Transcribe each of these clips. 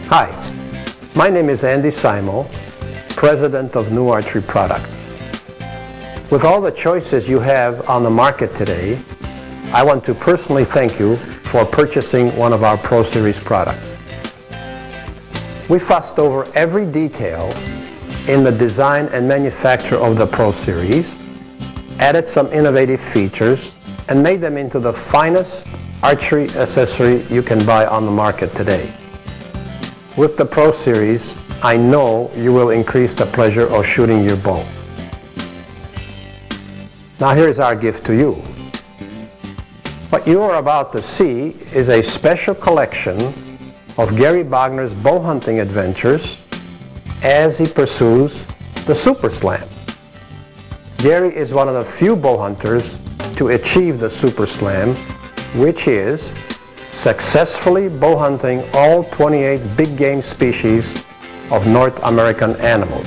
Hi, my name is Andy Simo, President of New Archery Products. With all the choices you have on the market today, I want to personally thank you for purchasing one of our Pro Series products. We fussed over every detail in the design and manufacture of the Pro Series, added some innovative features, and made them into the finest archery accessory you can buy on the market today. With the Pro Series, I know you will increase the pleasure of shooting your bow. Now here's our gift to you. What you are about to see is a special collection of Gary Bogner's bow hunting adventures as he pursues the Super Slam. Gary is one of the few bow hunters to achieve the Super Slam, which is successfully bow hunting all 28 big game species of North American animals.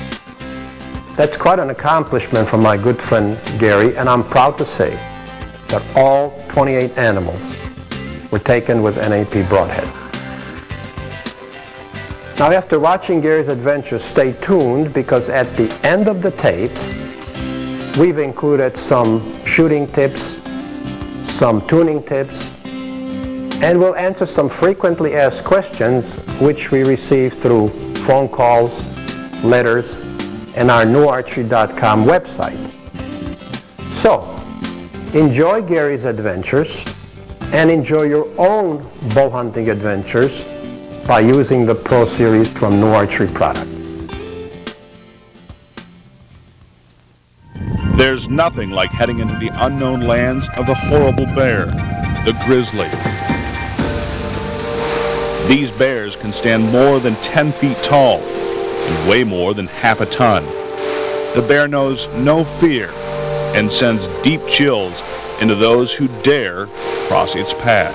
That's quite an accomplishment from my good friend Gary, and I'm proud to say that all 28 animals were taken with NAP broadheads. Now after watching Gary's adventures, stay tuned, because at the end of the tape we've included some shooting tips, some tuning tips, and we'll answer some frequently asked questions which we received through phone calls, letters, and our newarchery.com website. So, enjoy Gary's adventures and enjoy your own bow hunting adventures by using the Pro Series from New Archery Products. There's nothing like heading into the unknown lands of the horrible bear, the grizzly. These bears can stand more than 10 feet tall and weigh more than half a ton. The bear knows no fear and sends deep chills into those who dare cross its path.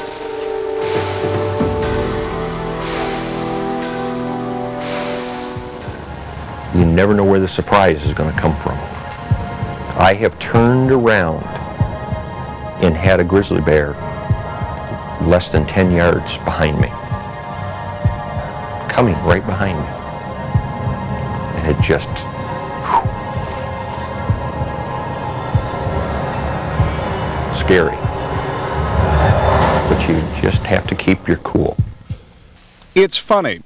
You never know where the surprise is going to come from. I have turned around and had a grizzly bear less than 10 yards behind me, coming right behind me. And it just, scary. But you just have to keep your cool. It's funny.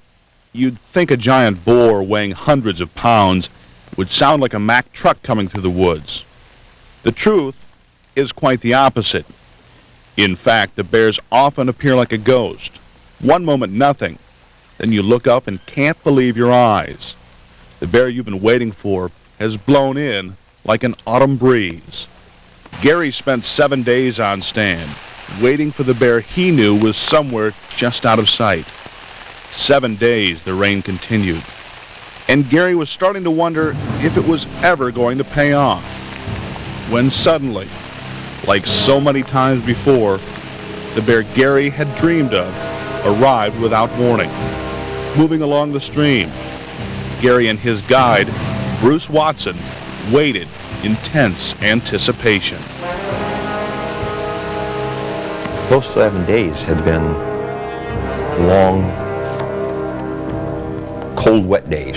You'd think a giant boar weighing hundreds of pounds would sound like a Mack truck coming through the woods. The truth is quite the opposite. In fact, the bears often appear like a ghost. One moment nothing, then you look up and can't believe your eyes. The bear you've been waiting for has blown in like an autumn breeze. Gary spent 7 days on stand, waiting for the bear he knew was somewhere just out of sight. 7 days the rain continued, and Gary was starting to wonder if it was ever going to pay off, when suddenly, like so many times before, the bear Gary had dreamed of arrived without warning. Moving along the stream, Gary and his guide, Bruce Watson, waited in tense anticipation. Those 7 days had been long, cold, wet days.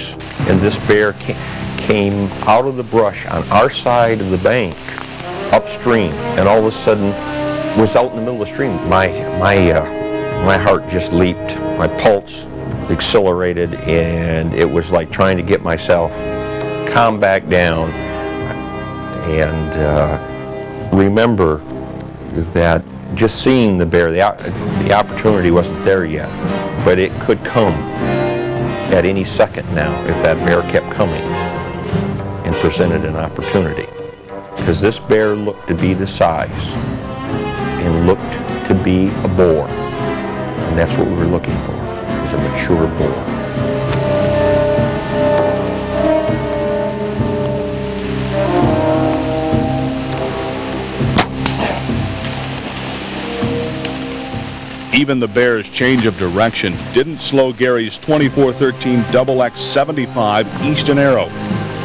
And this bear came out of the brush on our side of the bank, upstream, and all of a sudden was out in the middle of the stream. My heart just leaped, my pulse accelerated, and it was like trying to get myself calm back down and remember that just seeing the bear, the opportunity wasn't there yet, but it could come at any second now if that bear kept coming and presented an opportunity. Because this bear looked to be the size and looked to be a boar, and that's what we were looking for, is a mature boar. Even the bear's change of direction didn't slow Gary's 2413 XX75 Easton Arrow.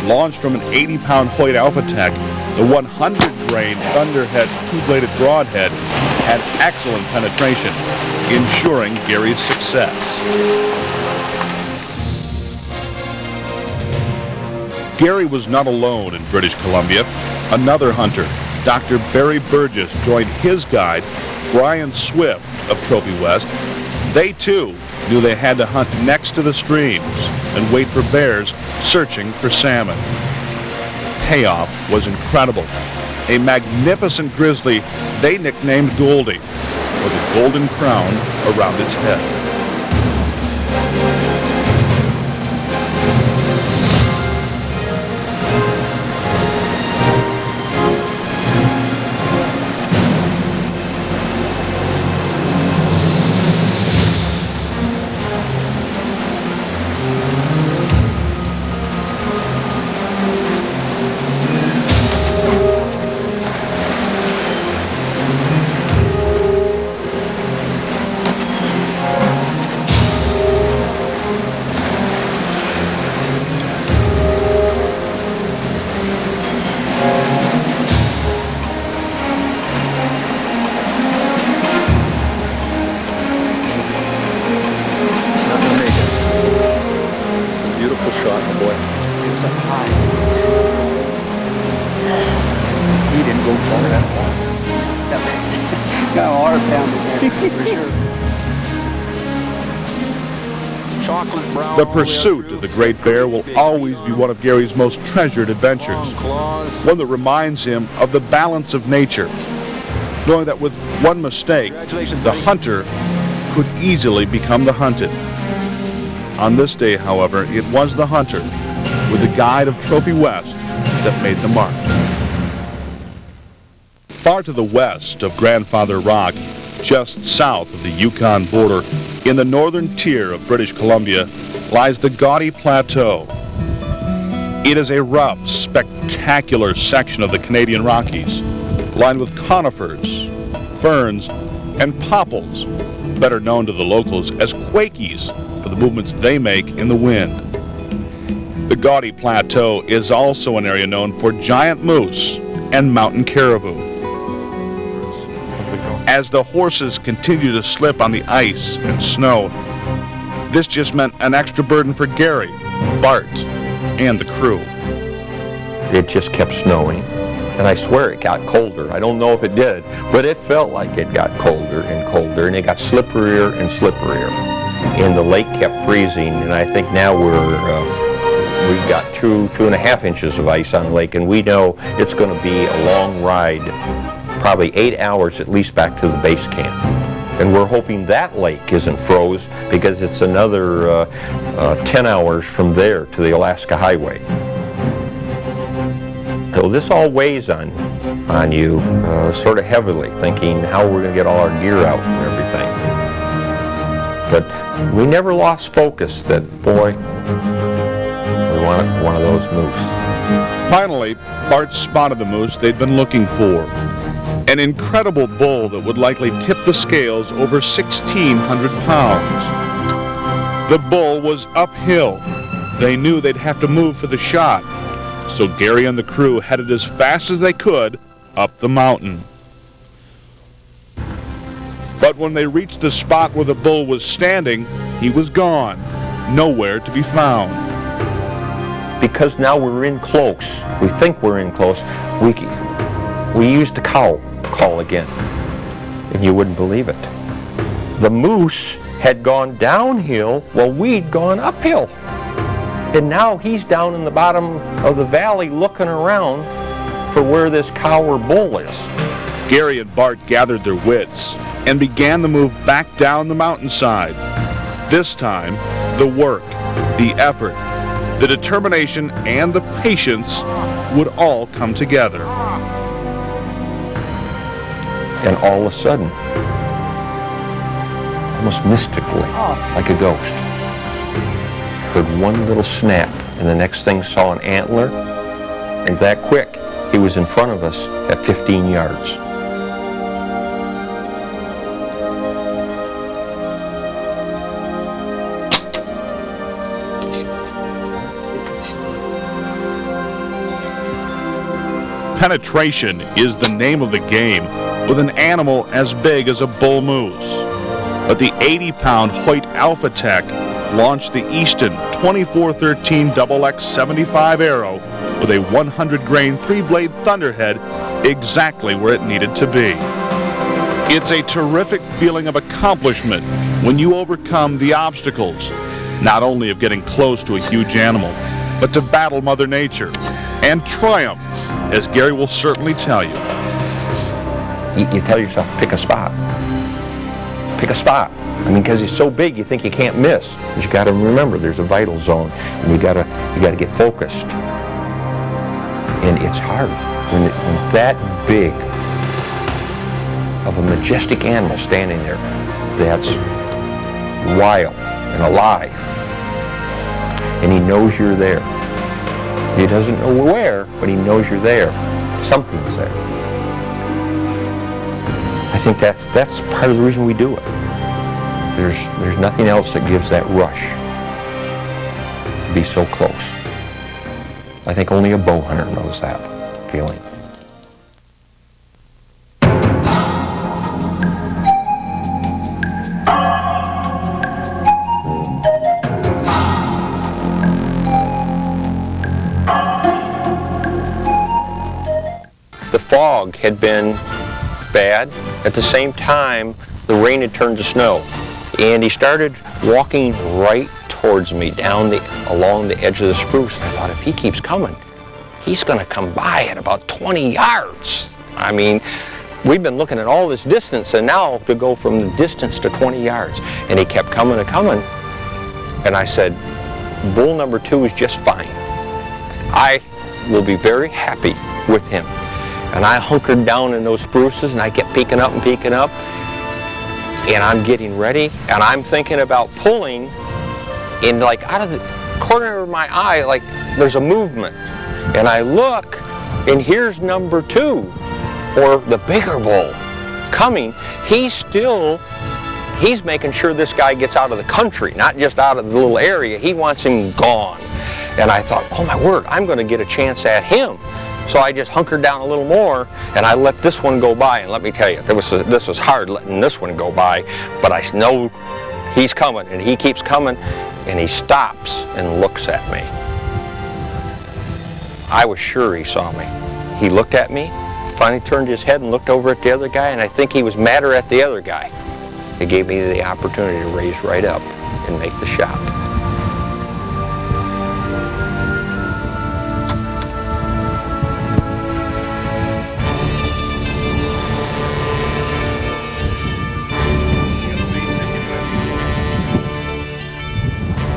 Launched from an 80-pound Hoyt Alpha Tech, The 100-grain Thunderhead two-bladed broadhead had excellent penetration, ensuring Gary's success. Gary was not alone in British Columbia. Another hunter, Dr. Barry Burgess, joined his guide, Brian Swift of Trophy West. They, too, knew they had to hunt next to the streams and wait for bears searching for salmon. Payoff was incredible. A magnificent grizzly they nicknamed Goldie, with a golden crown around its head. The pursuit of the great bear will always be one of Gary's most treasured adventures, one that reminds him of the balance of nature, knowing that with one mistake, the hunter could easily become the hunted. On this day, however, it was the hunter, with the guide of Trophy West, that made the mark. Far to the west of Grandfather Rock, just south of the Yukon border, in the northern tier of British Columbia, lies the Gaudy Plateau. It is a rough, spectacular section of the Canadian Rockies, lined with conifers, ferns, and popples, better known to the locals as quakies for the movements they make in the wind. The Gaudy Plateau is also an area known for giant moose and mountain caribou. As the horses continue to slip on the ice and snow, this just meant an extra burden for Gary, Bart, and the crew. It just kept snowing, and I swear it got colder. I don't know if it did, but it felt like it got colder and colder, and it got slipperier and slipperier. And the lake kept freezing, and I think now we've got 2.5 inches of ice on the lake, and we know it's going to be a long ride, probably 8 hours at least back to the base camp. And we're hoping that lake isn't froze, because it's another 10 hours from there to the Alaska Highway. So this all weighs on you sort of heavily, thinking how we're going to get all our gear out and everything. But we never lost focus that, boy, we wanted one of those moose. Finally, Bart spotted the moose they'd been looking for. An incredible bull that would likely tip the scales over 1,600 pounds. The bull was uphill. They knew they'd have to move for the shot, so Gary and the crew headed as fast as they could up the mountain. But when they reached the spot where the bull was standing, he was gone, nowhere to be found. Because now we're in close, we think we're in close, we used the call again, and you wouldn't believe it. The moose had gone downhill while we'd gone uphill. And now he's down in the bottom of the valley looking around for where this cow or bull is. Gary and Bart gathered their wits and began the move back down the mountainside. This time, the work, the effort, the determination, and the patience would all come together. And all of a sudden, almost mystically, like a ghost, heard one little snap, and the next thing saw an antler, and that quick, he was in front of us at 15 yards. Penetration is the name of the game with an animal as big as a bull moose. But the 80-pound Hoyt Alpha Tech launched the Easton 2413 XX75 Arrow with a 100-grain 3-blade Thunderhead exactly where it needed to be. It's a terrific feeling of accomplishment when you overcome the obstacles, not only of getting close to a huge animal, but to battle Mother Nature and triumph, as Gary will certainly tell you. You tell yourself, pick a spot. Pick a spot. I mean, because he's so big, you think you can't miss. But you got to remember, there's a vital zone, and you got to get focused. And it's hard when that big of a majestic animal standing there, that's wild and alive, and he knows you're there. He doesn't know where, but he knows you're there. Something's there. I think that's part of the reason we do it. There's nothing else that gives that rush to be so close. I think only a bow hunter knows that feeling. The fog had been bad. At the same time, the rain had turned to snow. And he started walking right towards me along the edge of the spruce. I thought, if he keeps coming, he's going to come by at about 20 yards. I mean, we've been looking at all this distance, and now to go from the distance to 20 yards. And he kept coming and coming. And I said, bull number 2 is just fine. I will be very happy with him. And I hunkered down in those spruces, and I kept peeking up and peeking up. And I'm getting ready, and I'm thinking about pulling, and like out of the corner of my eye, like there's a movement. And I look, and here's number 2, or the bigger bull, coming. He's making sure this guy gets out of the country, not just out of the little area. He wants him gone. And I thought, oh my word, I'm going to get a chance at him. So I just hunkered down a little more, and I let this one go by. And let me tell you, this was hard letting this one go by, but I know he's coming, and he keeps coming, and he stops and looks at me. I was sure he saw me. He looked at me, finally turned his head and looked over at the other guy, and I think he was madder at the other guy. It gave me the opportunity to raise right up and make the shot.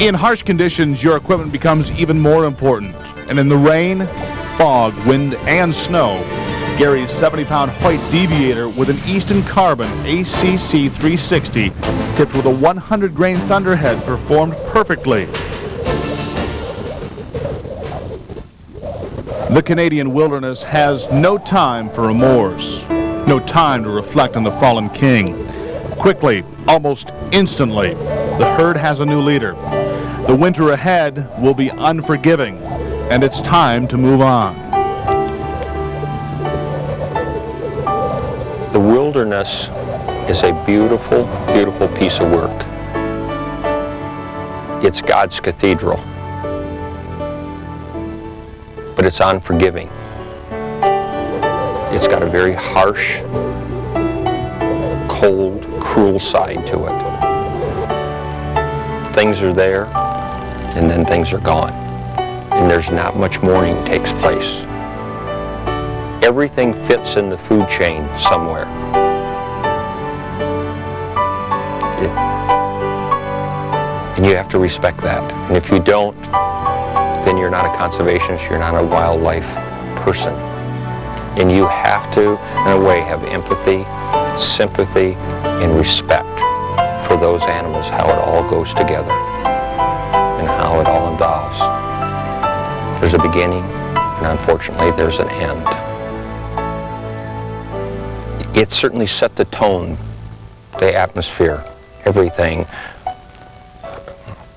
In harsh conditions, your equipment becomes even more important. And in the rain, fog, wind, and snow, Gary's 70-pound Hoyt Deviator with an Easton Carbon ACC 360 tipped with a 100-grain Thunderhead performed perfectly. The Canadian wilderness has no time for remorse, no time to reflect on the fallen king. Quickly, almost instantly, the herd has a new leader. The winter ahead will be unforgiving, and it's time to move on. The wilderness is a beautiful, beautiful piece of work. It's God's cathedral, but it's unforgiving. It's got a very harsh, cold, cruel side to it. Things are there, and then things are gone. And there's not much mourning takes place. Everything fits in the food chain somewhere. And you have to respect that. And if you don't, then you're not a conservationist, you're not a wildlife person. And you have to, in a way, have empathy, sympathy, and respect for those animals, how it all goes together and how it all involves. There's a beginning, and unfortunately there's an end. It certainly set the tone, the atmosphere, everything,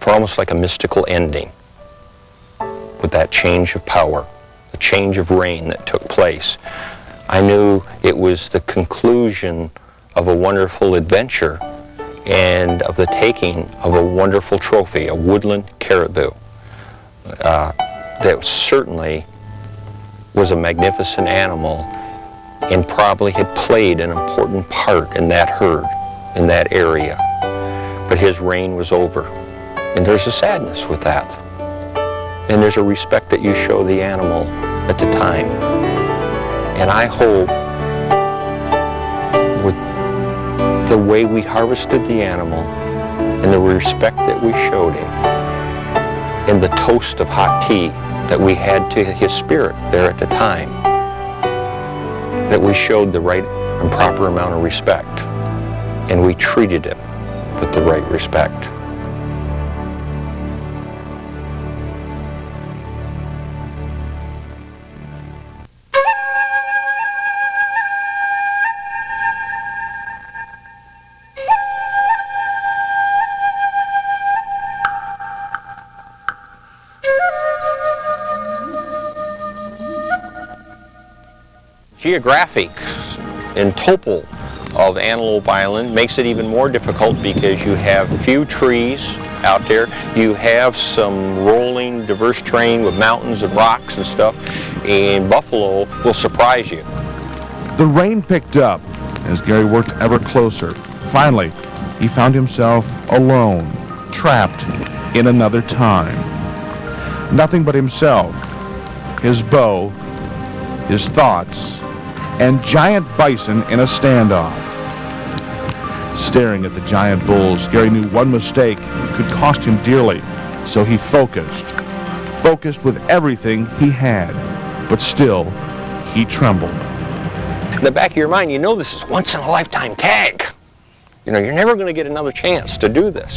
for almost like a mystical ending with that change of power a change of reign that took place. I knew it was the conclusion of a wonderful adventure and of the taking of a wonderful trophy, a woodland caribou. That certainly was a magnificent animal and probably had played an important part in that herd, in that area. But his reign was over. And there's a sadness with that. And there's a respect that you show the animal at the time. And I hope with the way we harvested the animal and the respect that we showed him and the toast of hot tea that we had to his spirit there at the time, that we showed the right and proper amount of respect and we treated him with the right respect. Geographic and topal of Antelope Island makes it even more difficult because you have few trees out there. You have some rolling, diverse terrain with mountains and rocks and stuff, and buffalo will surprise you. The rain picked up as Gary worked ever closer. Finally, he found himself alone, trapped in another time. Nothing but himself, his bow, his thoughts, and giant bison in a standoff. Staring at the giant bulls, Gary knew one mistake could cost him dearly, so he focused with everything he had, but still, he trembled. In the back of your mind, you know this is once-in-a-lifetime tag. You know, you're never going to get another chance to do this.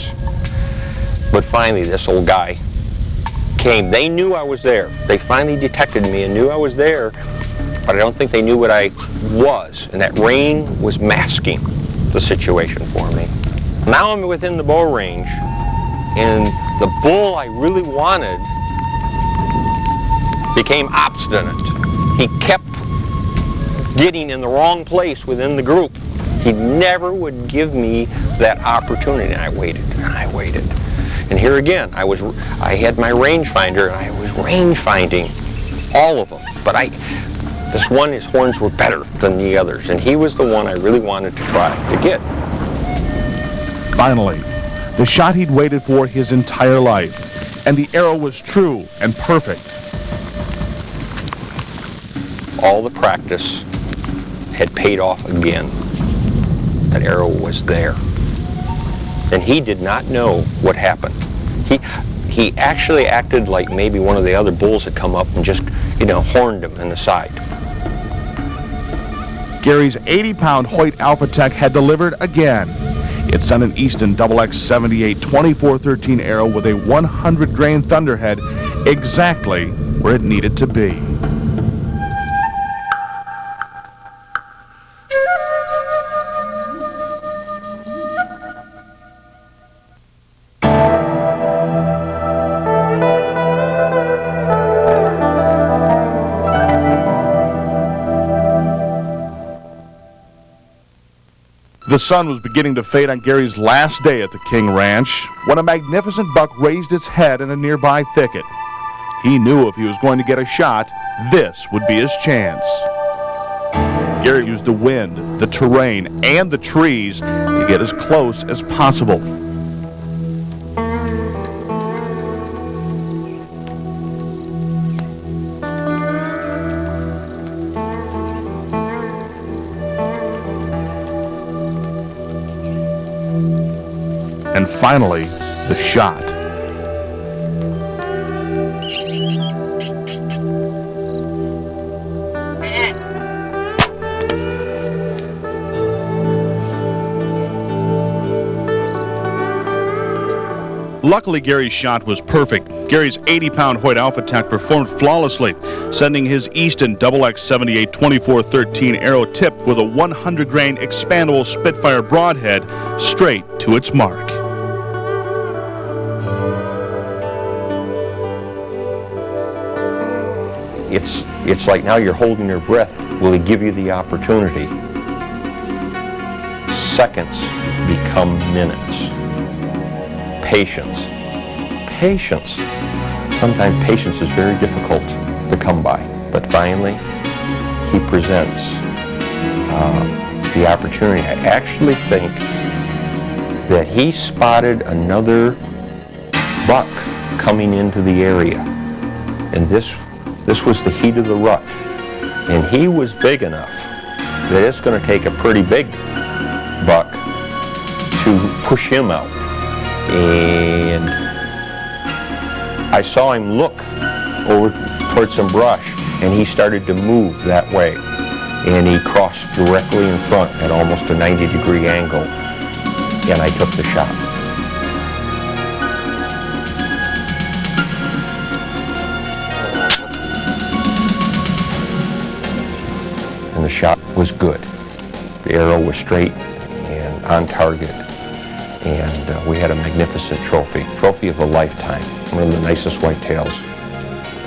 But finally, this old guy came. They knew I was there. They finally detected me and knew I was there, but I don't think they knew what I was, and that rain was masking the situation for me. Now I'm within the bow range, and the bull I really wanted became obstinate. He kept getting in the wrong place within the group. He never would give me that opportunity, and I waited, and I waited. And here again, I had my rangefinder, and I was range-finding all of them, but this one, his horns were better than the others, and he was the one I really wanted to try to get. Finally, the shot he'd waited for his entire life, and the arrow was true and perfect. All the practice had paid off again. That arrow was there. And he did not know what happened. He actually acted like maybe one of the other bulls had come up and just, horned him in the side. Gary's 80-pound Hoyt Alpha Tech had delivered again. It sent an Easton XX78 2413 arrow with a 100-grain thunderhead exactly where it needed to be. The sun was beginning to fade on Gary's last day at the King Ranch when a magnificent buck raised its head in a nearby thicket. He knew if he was going to get a shot, this would be his chance. Gary used the wind, the terrain, and the trees to get as close as possible. And finally, the shot. Luckily, Gary's shot was perfect. Gary's 80-pound Hoyt Alpha Tech performed flawlessly, sending his Easton XX78 2413 arrow tipped with a 100-grain expandable Spitfire broadhead straight to its mark. it's like now you're holding your breath. Will he give you the opportunity? Seconds become minutes. Patience. Patience. Sometimes patience is very difficult to come by, but finally he presents the opportunity. I actually think that he spotted another buck coming into the area, and this was the heat of the rut, and he was big enough that it's going to take a pretty big buck to push him out. And I saw him look over towards some brush, and he started to move that way, and he crossed directly in front at almost a 90-degree angle, and I took the shot. And the shot was good. The arrow was straight and on target, and we had a magnificent trophy of a lifetime, one of the nicest whitetails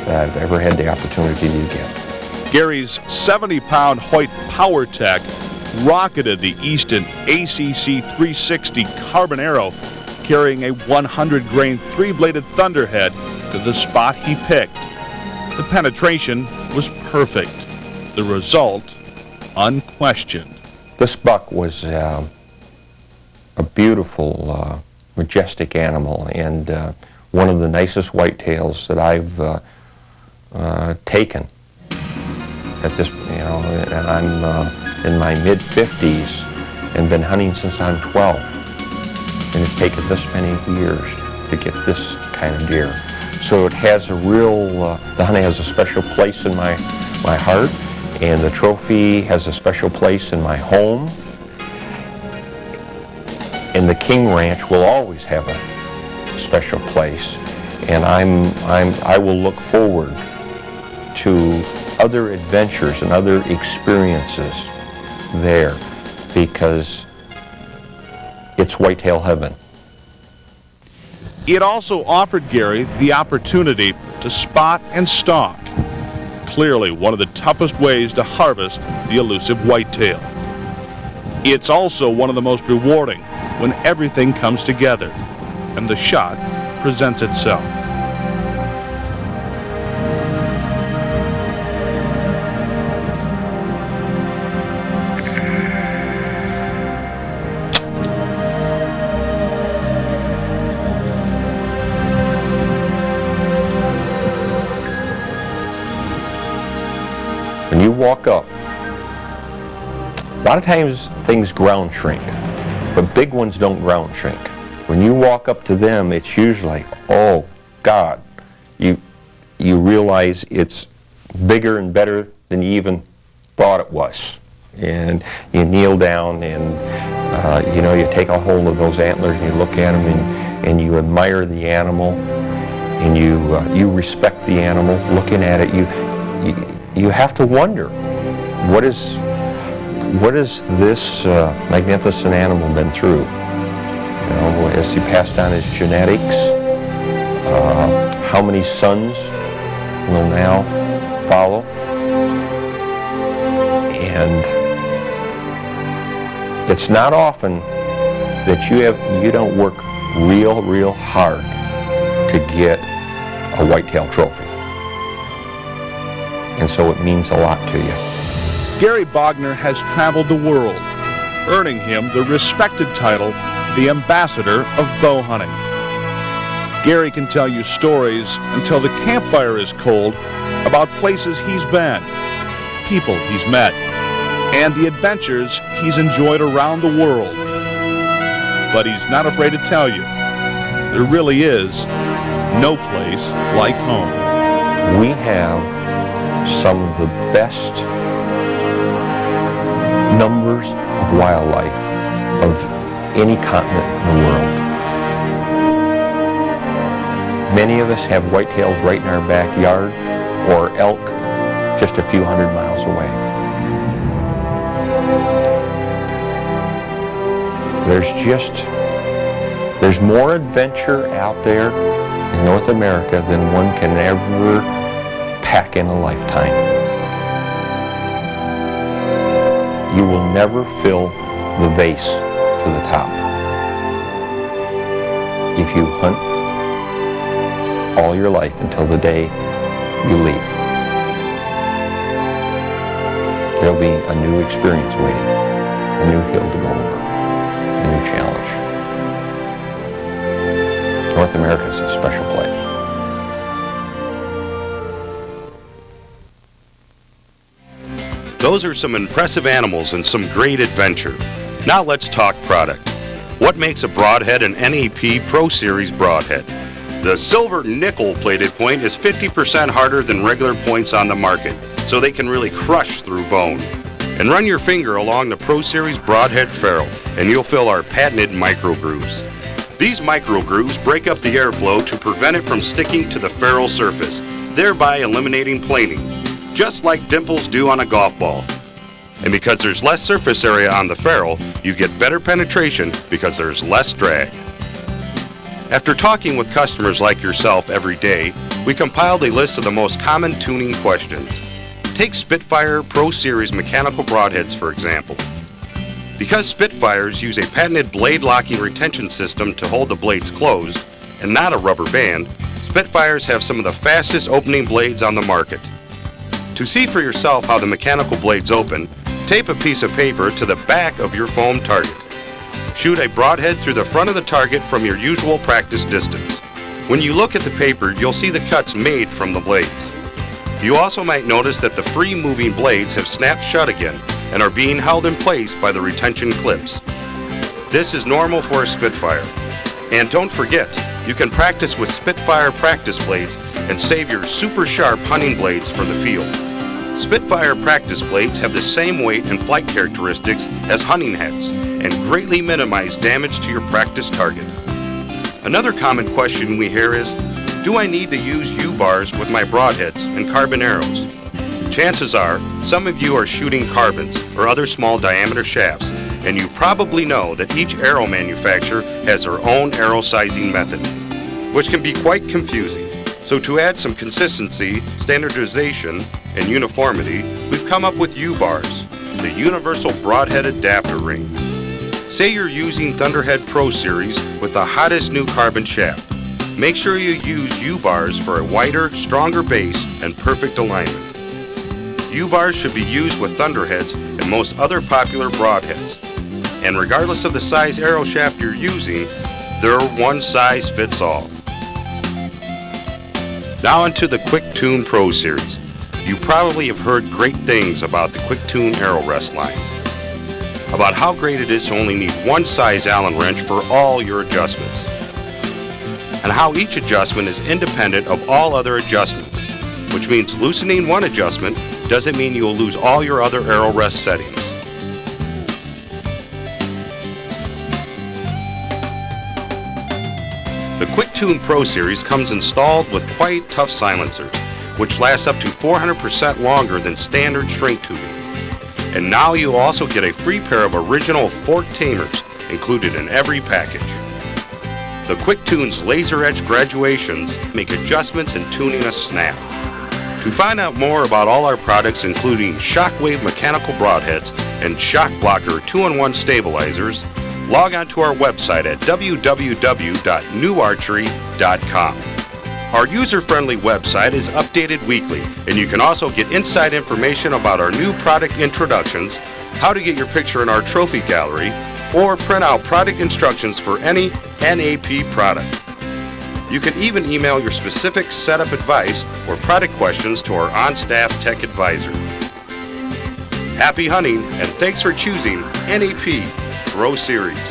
that I've ever had the opportunity to get. Gary's 70-pound Hoyt PowerTech rocketed the Easton ACC 360 carbon arrow, carrying a 100-grain 3-bladed thunderhead to the spot he picked. The penetration was perfect. The result, unquestioned. This buck was a beautiful, majestic animal, and one of the nicest whitetails that I've taken. At this, and I'm in my mid-50s and been hunting since I'm 12, and it's taken this many years to get this kind of deer. So it has a real, the hunting has a special place in my heart, and the trophy has a special place in my home, and the King Ranch will always have a special place, and I will look forward to other adventures and other experiences there, because it's whitetail heaven. It also offered Gary the opportunity to spot and stalk. Clearly one of the toughest ways to harvest the elusive whitetail. It's also one of the most rewarding when everything comes together and the shot presents itself. When you walk up, a lot of times things ground shrink, but big ones don't ground shrink. When you walk up to them, it's usually like, oh God, you realize it's bigger and better than you even thought it was. And you kneel down and you take a hold of those antlers and you look at them and you admire the animal, and you respect the animal. Looking at it, you have to wonder, what has this magnificent animal been through? Has he passed on his genetics? How many sons will now follow? And it's not often that you don't work real hard to get a whitetail trophy. And so it means a lot to you. Gary Bogner has traveled the world, earning him the respected title, the Ambassador of Bow Hunting. Gary can tell you stories until the campfire is cold about places he's been, people he's met, and the adventures he's enjoyed around the world. But he's not afraid to tell you, there really is no place like home. We have some of the best numbers of wildlife of any continent in the world. Many of us have whitetails right in our backyard, or elk just a few hundred miles away. There's more adventure out there in North America than one can ever pack in a lifetime. You will never fill the vase to the top. If you hunt all your life until the day you leave, there'll be a new experience waiting, a new hill to go over, a new challenge. North America is a special place. Those are some impressive animals and some great adventure. Now let's talk product. What makes a broadhead an NAP ProSeries broadhead? The silver nickel plated point is 50% harder than regular points on the market, so they can really crush through bone. And run your finger along the ProSeries broadhead ferrule, and you'll feel our patented micro grooves. These micro grooves break up the airflow to prevent it from sticking to the ferrule surface, thereby eliminating planing, just like dimples do on a golf ball. And because there's less surface area on the ferrule, you get better penetration because there's less drag. After talking with customers like yourself every day, we compiled a list of the most common tuning questions. Take Spitfire ProSeries mechanical broadheads, for example. Because Spitfires use a patented blade locking retention system to hold the blades closed, and not a rubber band, Spitfires have some of the fastest opening blades on the market. To see for yourself how the mechanical blades open, tape a piece of paper to the back of your foam target. Shoot a broadhead through the front of the target from your usual practice distance. When you look at the paper, you'll see the cuts made from the blades. You also might notice that the free-moving blades have snapped shut again and are being held in place by the retention clips. This is normal for a Spitfire. And don't forget, you can practice with Spitfire practice blades and save your super sharp hunting blades for the field. Spitfire practice blades have the same weight and flight characteristics as hunting heads and greatly minimize damage to your practice target. Another common question we hear is, do I need to use U-bars with my broadheads and carbon arrows? Chances are, some of you are shooting carbons or other small diameter shafts, and you probably know that each arrow manufacturer has their own arrow sizing method, which can be quite confusing. So to add some consistency, standardization, and uniformity, we've come up with U-bars, the Universal Broadhead Adapter Ring. Say you're using Thunderhead ProSeries with the hottest new carbon shaft. Make sure you use U-bars for a wider, stronger base and perfect alignment. U-bars should be used with Thunderheads and most other popular broadheads. And regardless of the size arrow shaft you're using, they're one size fits all. Now onto the Quick Tune ProSeries. You probably have heard great things about the Quick Tune arrow rest line. About how great it is to only need one size Allen wrench for all your adjustments. And how each adjustment is independent of all other adjustments, which means loosening one adjustment doesn't mean you will lose all your other arrow rest settings. The Quick Tune ProSeries comes installed with quite tough silencers, which last up to 400% longer than standard shrink tubing. And now you also get a free pair of original fork tamers included in every package. The Quick Tune's laser edge graduations make adjustments and tuning a snap. To find out more about all our products, including Shockwave mechanical broadheads and Shock Blocker 2-in-1 stabilizers, log on to our website at www.newarchery.com. Our user-friendly website is updated weekly, and you can also get inside information about our new product introductions, how to get your picture in our trophy gallery, or print out product instructions for any NAP product. You can even email your specific setup advice or product questions to our on-staff tech advisor. Happy hunting, and thanks for choosing NAP ProSeries.